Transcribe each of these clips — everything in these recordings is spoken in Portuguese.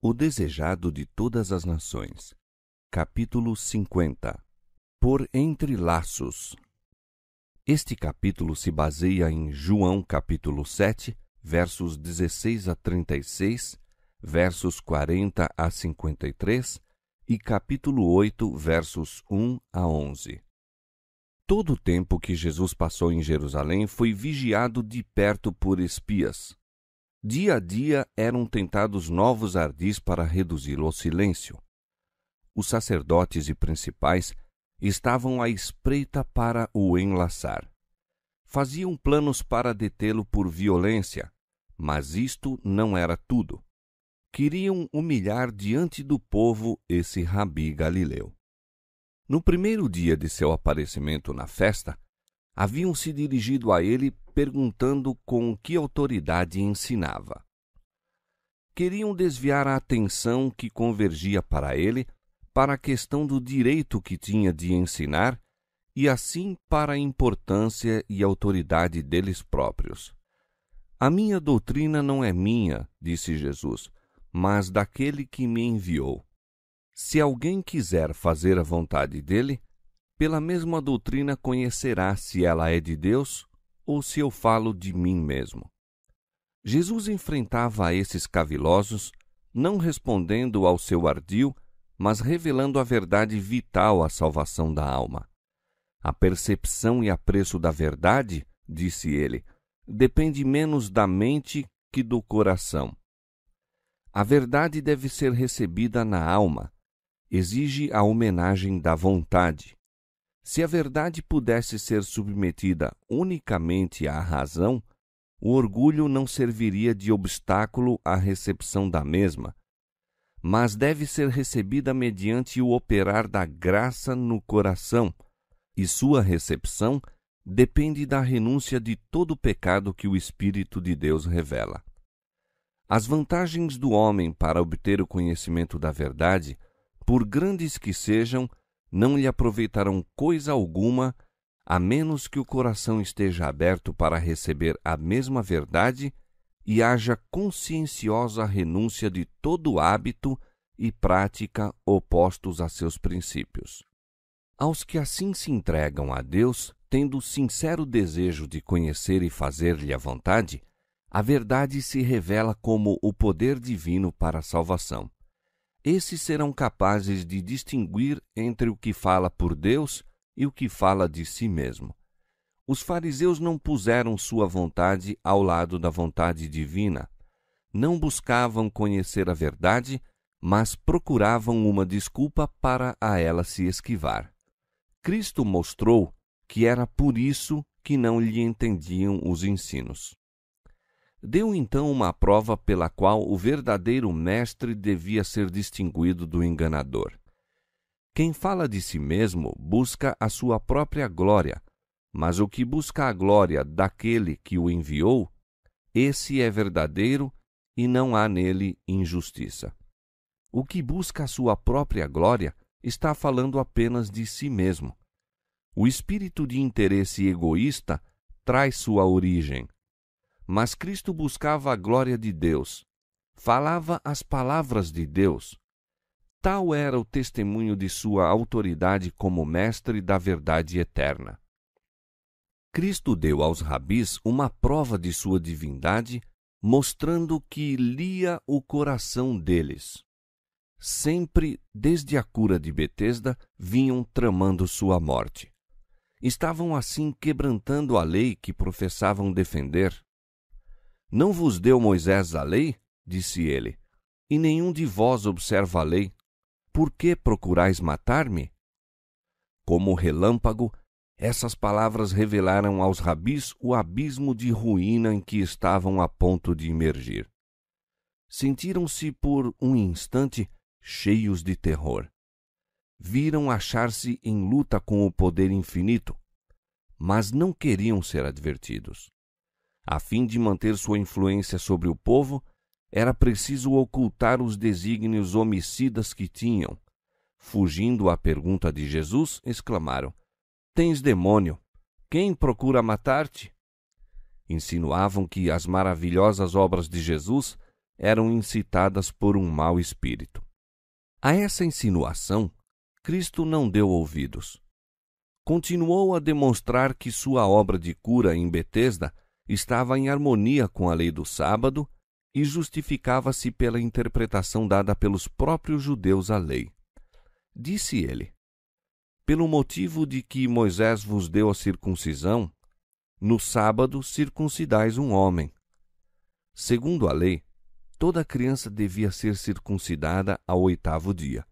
O desejado de todas as nações. Capítulo 50. Por entre laços. Este capítulo se baseia em João capítulo 7, versos 16 a 36, versos 40 a 53 e capítulo 8, versos 1 a 11. Todo o tempo que Jesus passou em Jerusalém foi vigiado de perto por espias. Dia a dia eram tentados novos ardis para reduzi-lo ao silêncio. Os sacerdotes e principais estavam à espreita para o enlaçar. Faziam planos para detê-lo por violência, mas isto não era tudo. Queriam humilhar diante do povo esse rabi galileu. No primeiro dia de seu aparecimento na festa, haviam se dirigido a ele perguntando com que autoridade ensinava. Queriam desviar a atenção que convergia para ele para a questão do direito que tinha de ensinar e assim para a importância e autoridade deles próprios. A minha doutrina não é minha, disse Jesus, mas daquele que me enviou. Se alguém quiser fazer a vontade dele, pela mesma doutrina conhecerá se ela é de Deus ou se eu falo de mim mesmo. Jesus enfrentava a esses cavilosos, não respondendo ao seu ardil, mas revelando a verdade vital à salvação da alma. A percepção e apreço da verdade, disse ele, depende menos da mente que do coração. A verdade deve ser recebida na alma, exige a homenagem da vontade. Se a verdade pudesse ser submetida unicamente à razão, o orgulho não serviria de obstáculo à recepção da mesma, mas deve ser recebida mediante o operar da graça no coração, e sua recepção depende da renúncia de todo o pecado que o Espírito de Deus revela. As vantagens do homem para obter o conhecimento da verdade, por grandes que sejam, não lhe aproveitarão coisa alguma, a menos que o coração esteja aberto para receber a mesma verdade e haja conscienciosa renúncia de todo hábito e prática opostos a seus princípios. Aos que assim se entregam a Deus, tendo sincero desejo de conhecer e fazer-lhe a vontade, a verdade se revela como o poder divino para a salvação. Esses serão capazes de distinguir entre o que fala por Deus e o que fala de si mesmo. Os fariseus não puseram sua vontade ao lado da vontade divina. Não buscavam conhecer a verdade, mas procuravam uma desculpa para a ela se esquivar. Cristo mostrou que era por isso que não lhe entendiam os ensinos. Deu então uma prova pela qual o verdadeiro mestre devia ser distinguido do enganador. Quem fala de si mesmo busca a sua própria glória, mas o que busca a glória daquele que o enviou, esse é verdadeiro e não há nele injustiça. O que busca a sua própria glória está falando apenas de si mesmo. O espírito de interesse egoísta traz sua origem. Mas Cristo buscava a glória de Deus, falava as palavras de Deus. Tal era o testemunho de sua autoridade como mestre da verdade eterna. Cristo deu aos rabis uma prova de sua divindade, mostrando que lia o coração deles. Sempre, desde a cura de Betesda, vinham tramando sua morte. Estavam assim quebrantando a lei que professavam defender. Não vos deu Moisés a lei? Disse ele, e nenhum de vós observa a lei. Por que procurais matar-me? Como relâmpago, essas palavras revelaram aos rabis o abismo de ruína em que estavam a ponto de imergir. Sentiram-se por um instante cheios de terror. Viram achar-se em luta com o poder infinito, mas não queriam ser advertidos. A fim de manter sua influência sobre o povo, era preciso ocultar os desígnios homicidas que tinham. Fugindo à pergunta de Jesus, exclamaram: Tens demônio! Quem procura matar-te? Insinuavam que as maravilhosas obras de Jesus eram incitadas por um mau espírito. A essa insinuação, Cristo não deu ouvidos. Continuou a demonstrar que sua obra de cura em Betesda estava em harmonia com a lei do sábado e justificava-se pela interpretação dada pelos próprios judeus à lei. Disse ele: pelo motivo de que Moisés vos deu a circuncisão, no sábado circuncidais um homem. Segundo a lei, toda criança devia ser circuncidada ao 8º dia.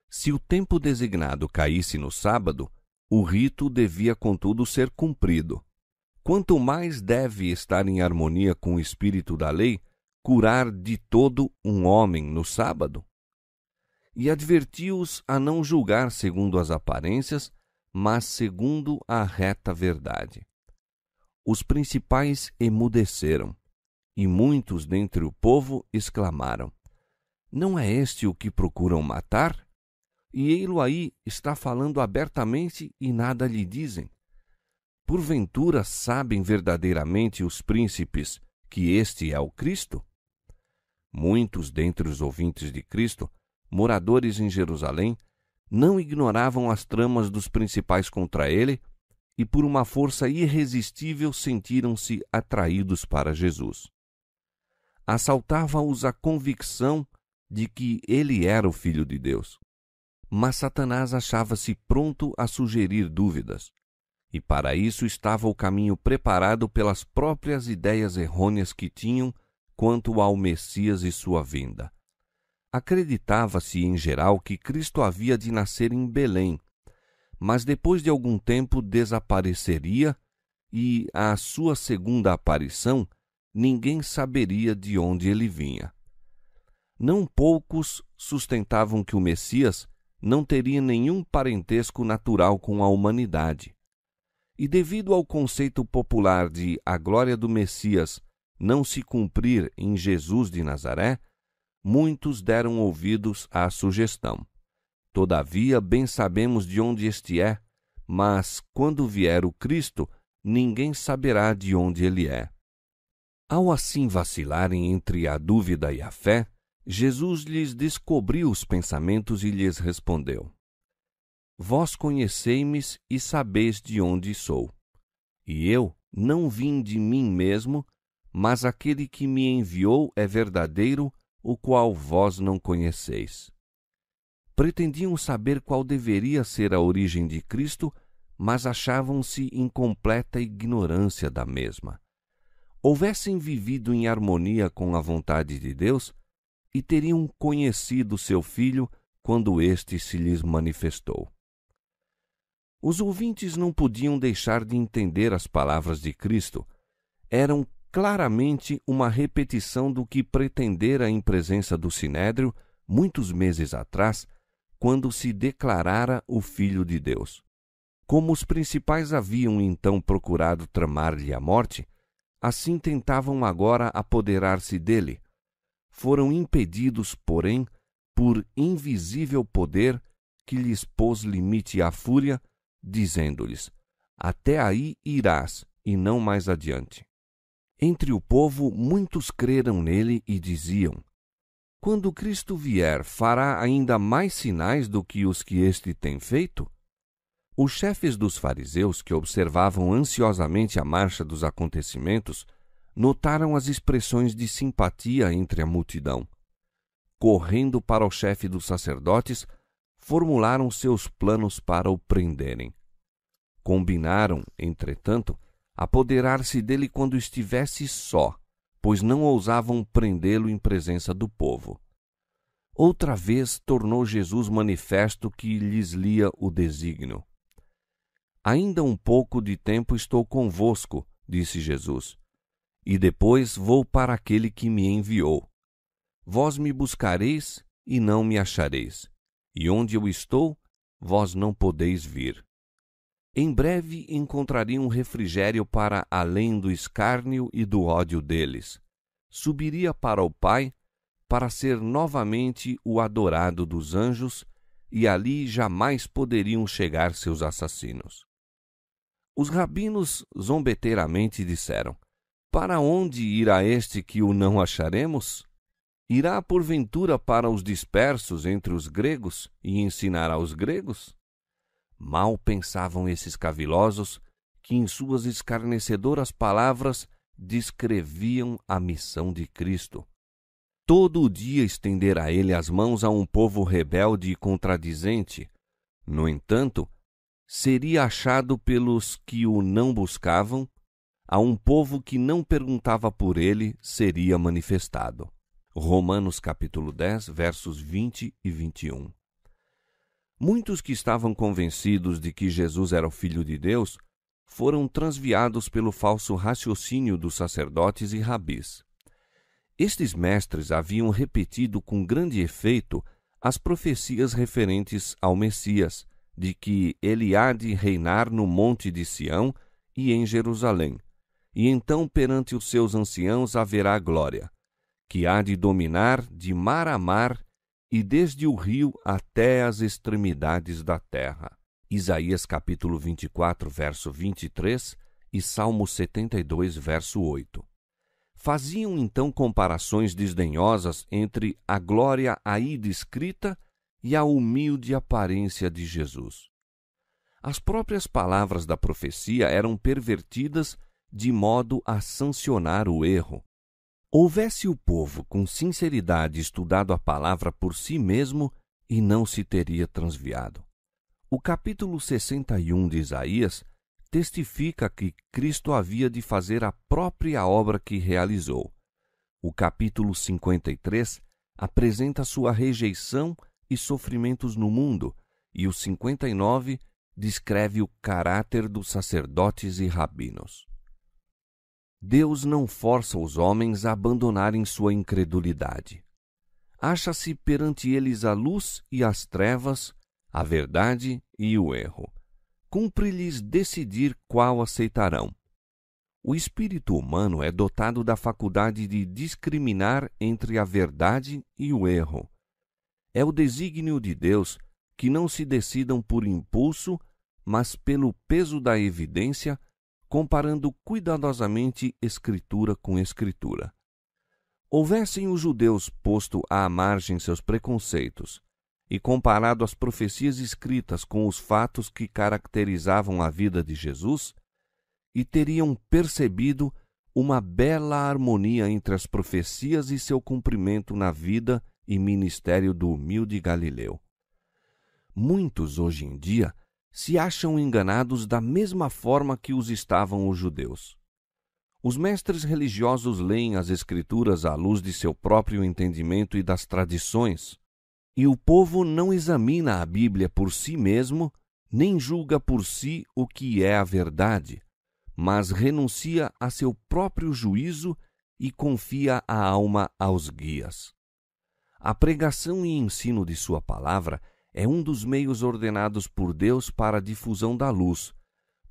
Se o tempo designado caísse no sábado, o rito devia, contudo, ser cumprido. Quanto mais deve estar em harmonia com o espírito da lei, curar de todo um homem no sábado? E advertiu-os a não julgar segundo as aparências, mas segundo a reta verdade. Os principais emudeceram, e muitos dentre o povo exclamaram: não é este o que procuram matar? E ei-lo aí está falando abertamente e nada lhe dizem. Porventura sabem verdadeiramente os príncipes que este é o Cristo? Muitos dentre os ouvintes de Cristo, moradores em Jerusalém, não ignoravam as tramas dos principais contra ele e por uma força irresistível sentiram-se atraídos para Jesus. Assaltava-os a convicção de que ele era o Filho de Deus. Mas Satanás achava-se pronto a sugerir dúvidas, e para isso estava o caminho preparado pelas próprias ideias errôneas que tinham quanto ao Messias e sua vinda. Acreditava-se em geral que Cristo havia de nascer em Belém, mas depois de algum tempo desapareceria e, à sua segunda aparição, ninguém saberia de onde ele vinha. Não poucos sustentavam que o Messias não teria nenhum parentesco natural com a humanidade. E devido ao conceito popular de a glória do Messias não se cumprir em Jesus de Nazaré, muitos deram ouvidos à sugestão. Todavia, bem sabemos de onde este é, mas, quando vier o Cristo, ninguém saberá de onde ele é. Ao assim vacilarem entre a dúvida e a fé, Jesus lhes descobriu os pensamentos e lhes respondeu: vós conhecei-me e sabeis de onde sou. E eu não vim de mim mesmo, mas aquele que me enviou é verdadeiro, o qual vós não conheceis. Pretendiam saber qual deveria ser a origem de Cristo, mas achavam-se em completa ignorância da mesma. Houvessem vivido em harmonia com a vontade de Deus, e teriam conhecido seu Filho quando este se lhes manifestou. Os ouvintes não podiam deixar de entender as palavras de Cristo. Eram claramente uma repetição do que pretendera em presença do Sinédrio muitos meses atrás, quando se declarara o Filho de Deus. Como os principais haviam então procurado tramar-lhe a morte, assim tentavam agora apoderar-se dele. Foram impedidos, porém, por invisível poder que lhes pôs limite à fúria, dizendo-lhes: até aí irás, e não mais adiante. Entre o povo, muitos creram nele e diziam: quando Cristo vier, fará ainda mais sinais do que os que este tem feito? Os chefes dos fariseus, que observavam ansiosamente a marcha dos acontecimentos, notaram as expressões de simpatia entre a multidão. Correndo para o chefe dos sacerdotes, formularam seus planos para o prenderem. Combinaram, entretanto, apoderar-se dele quando estivesse só, pois não ousavam prendê-lo em presença do povo. Outra vez tornou Jesus manifesto que lhes lia o desígnio. Ainda um pouco de tempo estou convosco, disse Jesus, e depois vou para aquele que me enviou. Vós me buscareis e não me achareis, e onde eu estou, vós não podeis vir. Em breve encontrariam refrigério para além do escárnio e do ódio deles. Subiria para o Pai, para ser novamente o adorado dos anjos, e ali jamais poderiam chegar seus assassinos. Os rabinos zombeteiramente disseram: para onde irá este que o não acharemos? Irá porventura para os dispersos entre os gregos e ensinará aos gregos? Mal pensavam esses cavilosos que em suas escarnecedoras palavras descreviam a missão de Cristo. Todo dia estenderá ele as mãos a um povo rebelde e contradizente. No entanto, seria achado pelos que o não buscavam, a um povo que não perguntava por ele seria manifestado. Romanos capítulo 10, versos 20 e 21. Muitos que estavam convencidos de que Jesus era o Filho de Deus foram transviados pelo falso raciocínio dos sacerdotes e rabis. Estes mestres haviam repetido com grande efeito as profecias referentes ao Messias, de que ele há de reinar no monte de Sião e em Jerusalém, e então perante os seus anciãos haverá glória, que há de dominar de mar a mar e desde o rio até as extremidades da terra. Isaías capítulo 24, verso 23 e Salmo 72, verso 8. Faziam então comparações desdenhosas entre a glória aí descrita e a humilde aparência de Jesus. As próprias palavras da profecia eram pervertidas de modo a sancionar o erro. Houvesse o povo com sinceridade estudado a palavra por si mesmo, e não se teria transviado. O capítulo 61 de Isaías testifica que Cristo havia de fazer a própria obra que realizou. O capítulo 53 apresenta sua rejeição e sofrimentos no mundo, e o 59 descreve o caráter dos sacerdotes e rabinos. Deus não força os homens a abandonarem sua incredulidade. Acha-se perante eles a luz e as trevas, a verdade e o erro. Cumpre-lhes decidir qual aceitarão. O espírito humano é dotado da faculdade de discriminar entre a verdade e o erro. É o desígnio de Deus que não se decidam por impulso, mas pelo peso da evidência, comparando cuidadosamente escritura com escritura. Houvessem os judeus posto à margem seus preconceitos e comparado as profecias escritas com os fatos que caracterizavam a vida de Jesus, e teriam percebido uma bela harmonia entre as profecias e seu cumprimento na vida e ministério do humilde Galileu. Muitos, hoje em dia, se acham enganados da mesma forma que os estavam os judeus. Os mestres religiosos leem as Escrituras à luz de seu próprio entendimento e das tradições, e o povo não examina a Bíblia por si mesmo, nem julga por si o que é a verdade, mas renuncia a seu próprio juízo e confia a alma aos guias. A pregação e ensino de sua palavra é um dos meios ordenados por Deus para a difusão da luz,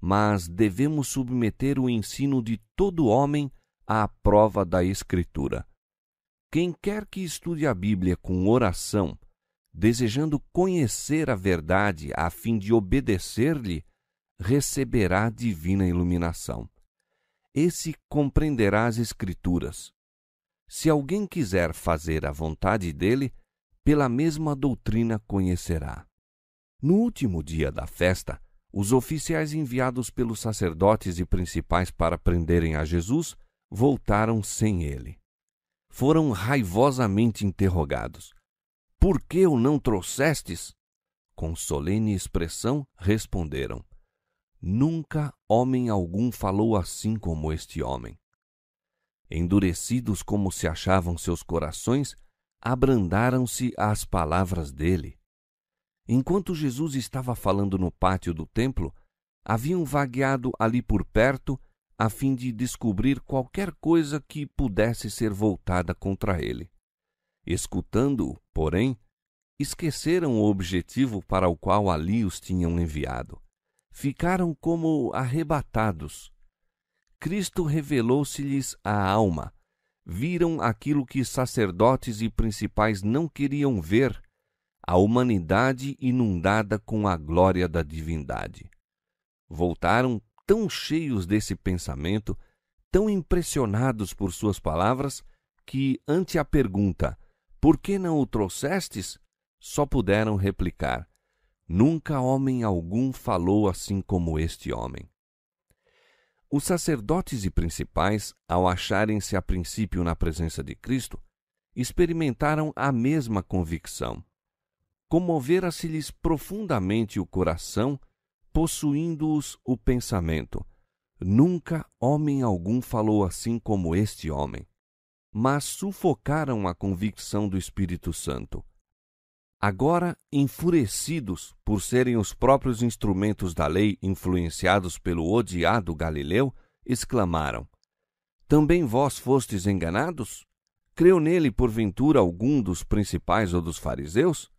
mas devemos submeter o ensino de todo homem à prova da Escritura. Quem quer que estude a Bíblia com oração, desejando conhecer a verdade a fim de obedecer-lhe, receberá divina iluminação. Esse compreenderá as Escrituras. Se alguém quiser fazer a vontade dele, pela mesma doutrina conhecerá. No último dia da festa, os oficiais enviados pelos sacerdotes e principais para prenderem a Jesus voltaram sem ele. Foram raivosamente interrogados. Por que o não trouxestes? Com solene expressão responderam: Nunca homem algum falou assim como este homem. Endurecidos como se achavam seus corações, abrandaram-se às palavras dele. Enquanto Jesus estava falando no pátio do templo, haviam vagueado ali por perto a fim de descobrir qualquer coisa que pudesse ser voltada contra ele. Escutando-o, porém, esqueceram o objetivo para o qual ali os tinham enviado. Ficaram como arrebatados. Cristo revelou-se-lhes a alma. Viram aquilo que sacerdotes e principais não queriam ver, a humanidade inundada com a glória da divindade. Voltaram tão cheios desse pensamento, tão impressionados por suas palavras, que, ante a pergunta Por que não o trouxestes? Só puderam replicar: Nunca homem algum falou assim como este homem. Os sacerdotes e principais, ao acharem-se a princípio na presença de Cristo, experimentaram a mesma convicção. Comovera-se-lhes profundamente o coração, possuindo-os o pensamento: Nunca homem algum falou assim como este homem. Mas sufocaram a convicção do Espírito Santo. Agora, enfurecidos por serem os próprios instrumentos da lei influenciados pelo odiado Galileu, exclamaram: Também vós fostes enganados? Creu nele, porventura, algum dos principais ou dos fariseus?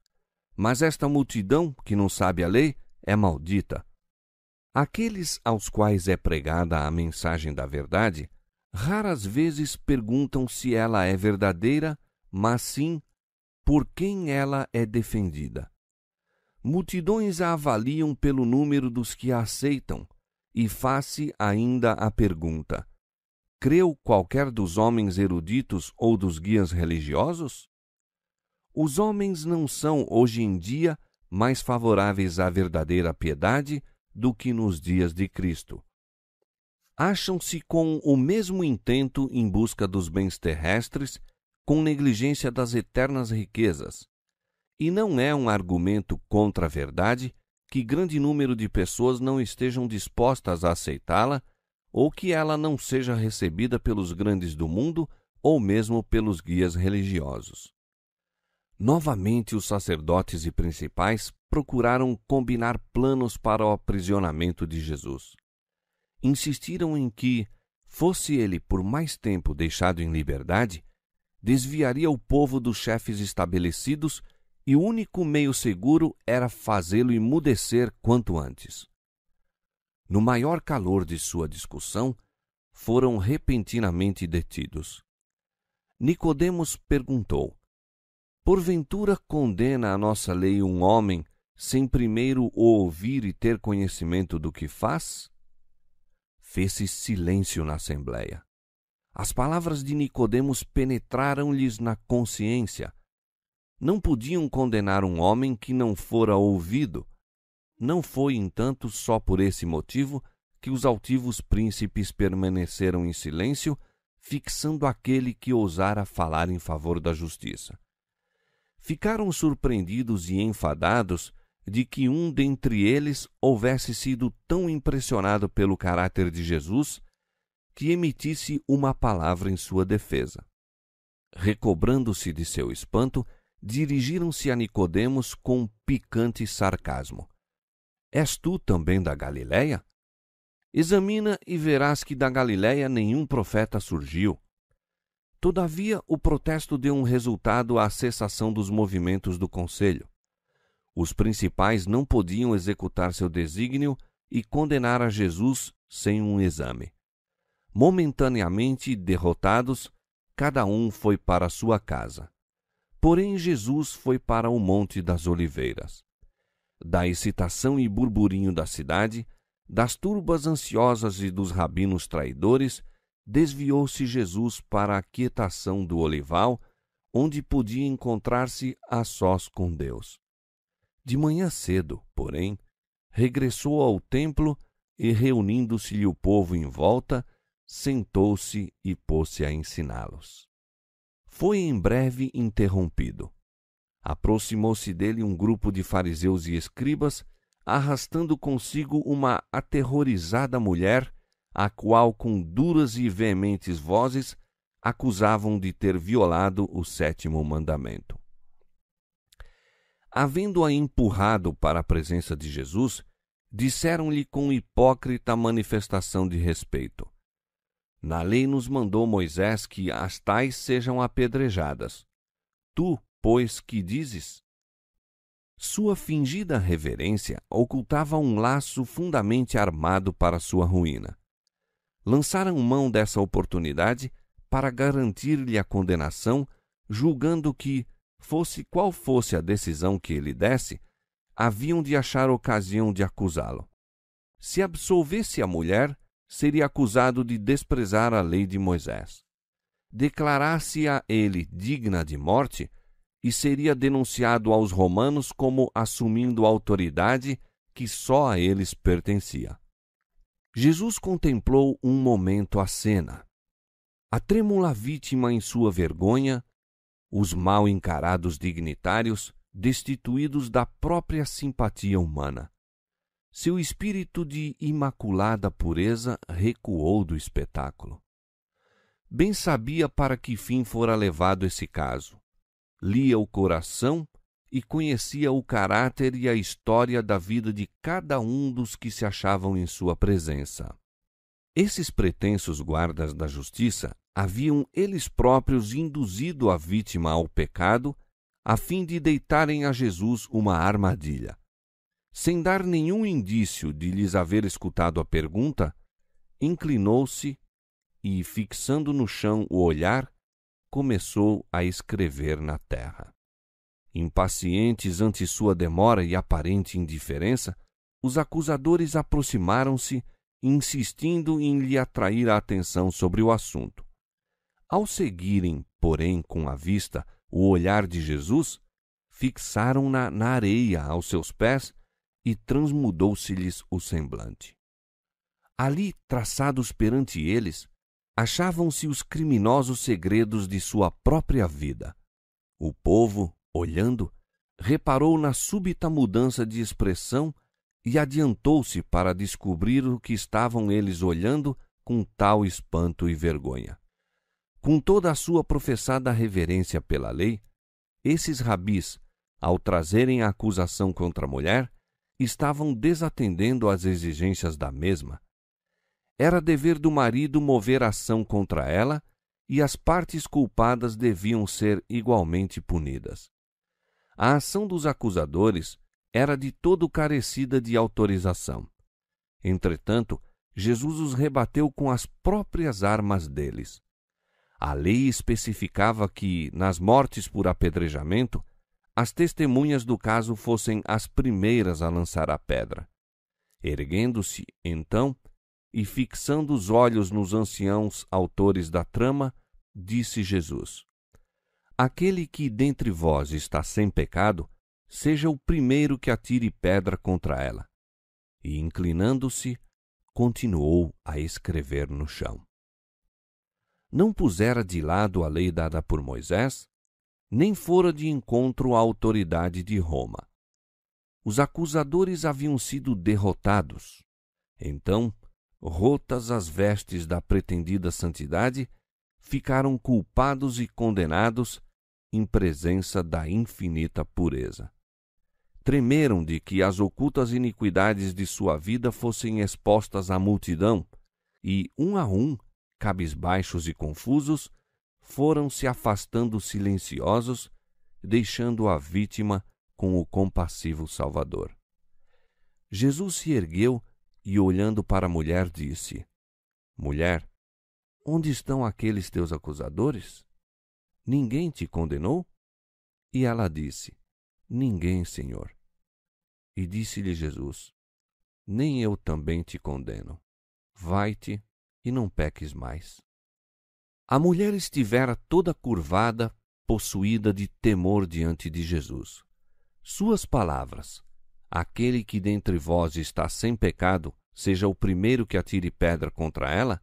Mas esta multidão, que não sabe a lei, é maldita. Aqueles aos quais é pregada a mensagem da verdade, raras vezes perguntam se ela é verdadeira, mas sim por quem ela é defendida. Multidões a avaliam pelo número dos que a aceitam, e faz-se ainda a pergunta: creu qualquer dos homens eruditos ou dos guias religiosos? Os homens não são, hoje em dia, mais favoráveis à verdadeira piedade do que nos dias de Cristo. Acham-se com o mesmo intento em busca dos bens terrestres, com negligência das eternas riquezas. E não é um argumento contra a verdade que grande número de pessoas não estejam dispostas a aceitá-la ou que ela não seja recebida pelos grandes do mundo ou mesmo pelos guias religiosos. Novamente, os sacerdotes e principais procuraram combinar planos para o aprisionamento de Jesus. Insistiram em que, fosse ele por mais tempo deixado em liberdade, desviaria o povo dos chefes estabelecidos e o único meio seguro era fazê-lo emudecer quanto antes. No maior calor de sua discussão, foram repentinamente detidos. Nicodemos perguntou: Porventura condena a nossa lei um homem sem primeiro o ouvir e ter conhecimento do que faz? Fez-se silêncio na assembleia. As palavras de Nicodemos penetraram-lhes na consciência. Não podiam condenar um homem que não fora ouvido. Não foi, entanto, só por esse motivo que os altivos príncipes permaneceram em silêncio, fixando aquele que ousara falar em favor da justiça. Ficaram surpreendidos e enfadados de que um dentre eles houvesse sido tão impressionado pelo caráter de Jesus que emitisse uma palavra em sua defesa. Recobrando-se de seu espanto, dirigiram-se a Nicodemos com picante sarcasmo: És tu também da Galiléia? Examina e verás que da Galiléia nenhum profeta surgiu. Todavia, o protesto deu um resultado à cessação dos movimentos do conselho. Os principais não podiam executar seu desígnio e condenar a Jesus sem um exame. Momentaneamente derrotados, cada um foi para sua casa. Porém, Jesus foi para o Monte das Oliveiras. Da excitação e burburinho da cidade, das turbas ansiosas e dos rabinos traidores, desviou-se Jesus para a quietação do olival, onde podia encontrar-se a sós com Deus. De manhã cedo, porém, regressou ao templo e, reunindo-se-lhe o povo em volta, sentou-se e pôs-se a ensiná-los. Foi em breve interrompido. Aproximou-se dele um grupo de fariseus e escribas, arrastando consigo uma aterrorizada mulher, a qual, com duras e veementes vozes, acusavam de ter violado o 7º mandamento. Havendo-a empurrado para a presença de Jesus, disseram-lhe com hipócrita manifestação de respeito: Na lei nos mandou Moisés que as tais sejam apedrejadas. Tu, pois, que dizes? Sua fingida reverência ocultava um laço fundamente armado para sua ruína. Lançaram mão dessa oportunidade para garantir-lhe a condenação, julgando que, fosse qual fosse a decisão que ele desse, haviam de achar ocasião de acusá-lo. Se absolvesse a mulher, seria acusado de desprezar a lei de Moisés. Declarasse-a ele digna de morte, e seria denunciado aos romanos como assumindo autoridade que só a eles pertencia. Jesus contemplou um momento a cena. A trêmula vítima em sua vergonha, os mal encarados dignitários, destituídos da própria simpatia humana. Seu espírito de imaculada pureza recuou do espetáculo. Bem sabia para que fim fora levado esse caso. Lia o coração e conhecia o caráter e a história da vida de cada um dos que se achavam em sua presença. Esses pretensos guardas da justiça haviam eles próprios induzido a vítima ao pecado a fim de deitarem a Jesus uma armadilha. Sem dar nenhum indício de lhes haver escutado a pergunta, inclinou-se e, fixando no chão o olhar, começou a escrever na terra. Impacientes ante sua demora e aparente indiferença, os acusadores aproximaram-se, insistindo em lhe atrair a atenção sobre o assunto. Ao seguirem, porém, com a vista o olhar de Jesus, fixaram-na na areia aos seus pés e transmudou-se-lhes o semblante. Ali, traçados perante eles, achavam-se os criminosos segredos de sua própria vida. O povo, olhando, reparou na súbita mudança de expressão e adiantou-se para descobrir o que estavam eles olhando com tal espanto e vergonha. Com toda a sua professada reverência pela lei, esses rabis, ao trazerem a acusação contra a mulher, estavam desatendendo às exigências da mesma. Era dever do marido mover ação contra ela e as partes culpadas deviam ser igualmente punidas. A ação dos acusadores era de todo carecida de autorização. Entretanto, Jesus os rebateu com as próprias armas deles. A lei especificava que, nas mortes por apedrejamento, as testemunhas do caso fossem as primeiras a lançar a pedra. Erguendo-se, então, e fixando os olhos nos anciãos autores da trama, disse Jesus: Aquele que dentre vós está sem pecado, seja o primeiro que atire pedra contra ela. E, inclinando-se, continuou a escrever no chão. Não pusera de lado a lei dada por Moisés, nem fora de encontro à autoridade de Roma. Os acusadores haviam sido derrotados. Então, rotas as vestes da pretendida santidade, ficaram culpados e condenados em presença da infinita pureza. Tremeram de que as ocultas iniquidades de sua vida fossem expostas à multidão, e, um a um, cabisbaixos e confusos, foram se afastando silenciosos, deixando a vítima com o compassivo Salvador. Jesus se ergueu e, olhando para a mulher, disse: Mulher, onde estão aqueles teus acusadores? Ninguém te condenou? E ela disse: Ninguém, Senhor. E disse-lhe Jesus: Nem eu também te condeno. Vai-te e não peques mais. A mulher estivera toda curvada, possuída de temor diante de Jesus. Suas palavras: Aquele que dentre vós está sem pecado, seja o primeiro que atire pedra contra ela,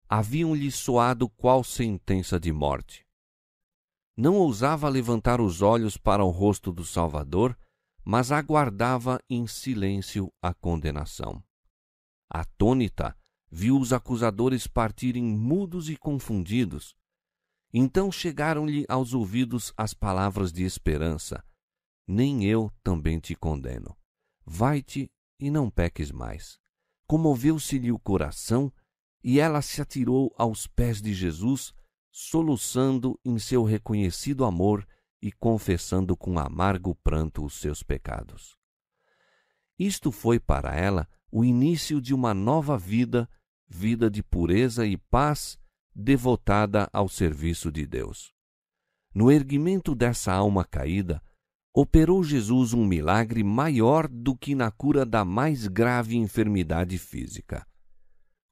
haviam-lhe soado qual sentença de morte. Não ousava levantar os olhos para o rosto do Salvador, mas aguardava em silêncio a condenação. Atônita, viu os acusadores partirem mudos e confundidos. Então chegaram-lhe aos ouvidos as palavras de esperança: Nem eu também te condeno. Vai-te e não peques mais. Comoveu-se-lhe o coração e ela se atirou aos pés de Jesus, soluçando em seu reconhecido amor e confessando com amargo pranto os seus pecados. Isto foi para ela o início de uma nova vida, vida de pureza e paz, devotada ao serviço de Deus. No erguimento dessa alma caída, operou Jesus um milagre maior do que na cura da mais grave enfermidade física.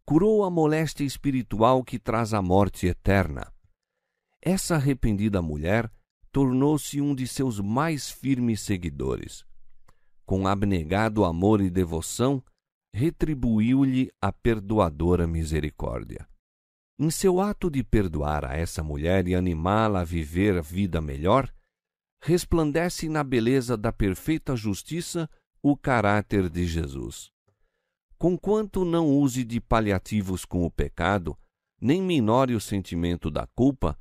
Curou a moléstia espiritual que traz a morte eterna. Essa arrependida mulher tornou-se um de seus mais firmes seguidores. Com abnegado amor e devoção, retribuiu-lhe a perdoadora misericórdia. Em seu ato de perdoar a essa mulher e animá-la a viver a vida melhor, resplandece na beleza da perfeita justiça o caráter de Jesus. Conquanto não use de paliativos com o pecado, nem minore o sentimento da culpa,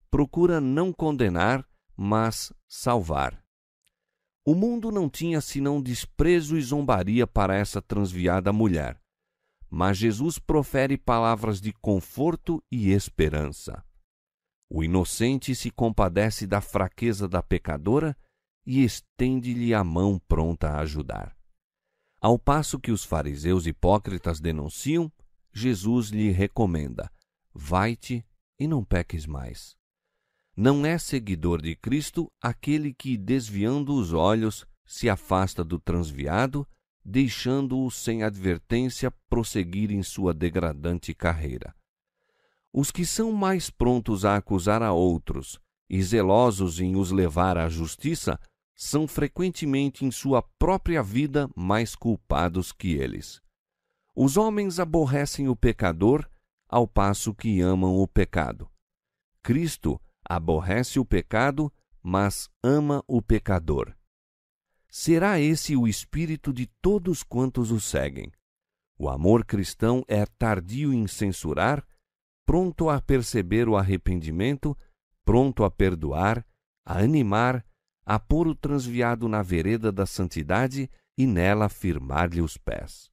procura não condenar, mas salvar. O mundo não tinha senão desprezo e zombaria para essa transviada mulher, mas Jesus profere palavras de conforto e esperança. O inocente se compadece da fraqueza da pecadora e estende-lhe a mão pronta a ajudar. Ao passo que os fariseus hipócritas denunciam, Jesus lhe recomenda: vai-te e não peques mais. Não é seguidor de Cristo aquele que, desviando os olhos, se afasta do transviado, deixando-o sem advertência prosseguir em sua degradante carreira. Os que são mais prontos a acusar a outros e zelosos em os levar à justiça são frequentemente em sua própria vida mais culpados que eles. Os homens aborrecem o pecador, ao passo que amam o pecado. Cristo aborrece o pecado, mas ama o pecador. Será esse o espírito de todos quantos o seguem. O amor cristão é tardio em censurar, pronto a perceber o arrependimento, pronto a perdoar, a animar, a pôr o transviado na vereda da santidade e nela firmar-lhe os pés.